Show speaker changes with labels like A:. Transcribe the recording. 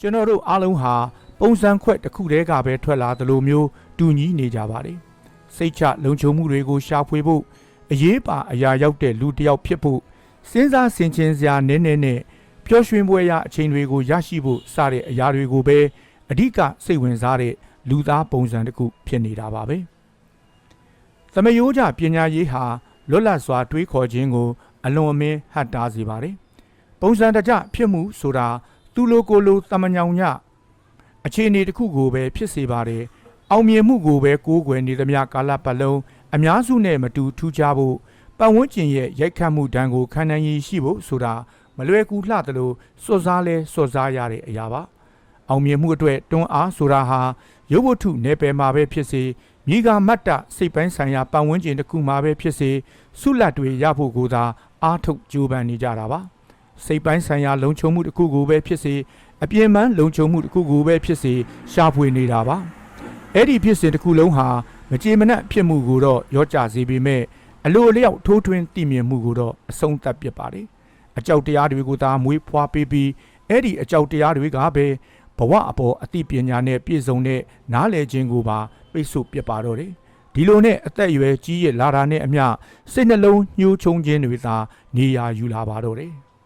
A: ကျွန်တော်တို့အားလုံးဟာပုံစံခွက်တစ်ခုတည်းကပဲထွက်လာသလိုမျိုးတူညီနေကြပါတယ်စိတ်ချလုံခြုံမှုတွေကိုရှာဖွေဖို့အရေးပါအရာရောက်တဲ့လူတစ်ယောက်ဖြစ်ဖို့စဉ်းစားဆင်ခြင်စရာနည်းနည်းနဲ့ပျော်ရွှင်ပွဲရာအချိန်တွေကိုရရှိဖို့စတဲ့အရာတွေကိုပဲအဓိကစိတ်ဝင်စားတဲ့လူသားပုံစံတစ်ခုဖြစ်နေတာပါပဲသမယိုးကြပညာရေးဟာလွတ်လပ်စွာတွေးခေါ်ခြင်းကိုအလွန်အမင်းဟတ်တားစေပါတယ်ပုံစံတကျဖြစ်မှုဆိုတာသူလိုကိုလိုတမညောင်ညအခြေအနေတစ်ခုကိုပဲဖြစ်စေပါတယ်အောင်မြင်မှုကိုပဲကိုးကွယ်နေသမျှကာလပတ်လုံးအများစုနဲ့မတူထူးခြားဖို့ပတ်ဝန်းကျင်ရဲ့ရိုက်ခတ်မှုတန်းကိုခံနိုင်ရည်ရှိဖို့ဆိုတာမလွယ်ကူလှသလိုစွတ်စားလဲစွတ်စားရတဲ့အရာပါအောင်မြင်မှုအတွက်တွန်းအားဆိုတာဟာရုပ်ဝတ္ထုနယ်ပယ်မှာပဲဖြစ်စေမြေကမတ်တစိတ်ပိုင်းဆိုင်ရာပတ်ဝန်းကျင်တစ်ခုမှာပဲဖြစ်စေဆုလတ်တွေရဖို့ကိုသာအားထုတ်ကြိုးပမ်းနေကြတာပါစိတ်ပိုင်းဆိုင်ရာလုံခြုံမှုတစ်ခုကိုပဲဖြစ်စေအပြင်းပန်းလုံခြုံမှုတစ်ခုကိုပဲဖြစ်စေရှာဖွေနေတာပါအဲ့ဒီဖြစ်စဉ်တစ်ခုလုံးဟာမကြေမနက်ဖြစ်မှုကိုတော့ရောကြစေပေမဲ့အလိုအလျောက်ထိုးထွင်းတည်မြင်မှုကိုတော့အဆုံးသတ်ပစ်ပါတယ်အကြောက်တရားတွေကိုသာမွေးဖွားပေးပြီးအဲ့ဒီအကြောက်တရားတွေကပဲဘဝအပေါ်အသိပညာနဲ့ပြည့်စုံတဲ့နားလည်ခြင်းကိုပါပိတ်ဆို့ပစ်ပါတော့တယ်ဒီလိုနဲ့အသက်အရွယ်ကြီးရလာတာနဲ့အမျှစိတ်နှလုံးညှိုးချုံခြင်းတွေသာနေရာယူလာပါတော့တယ်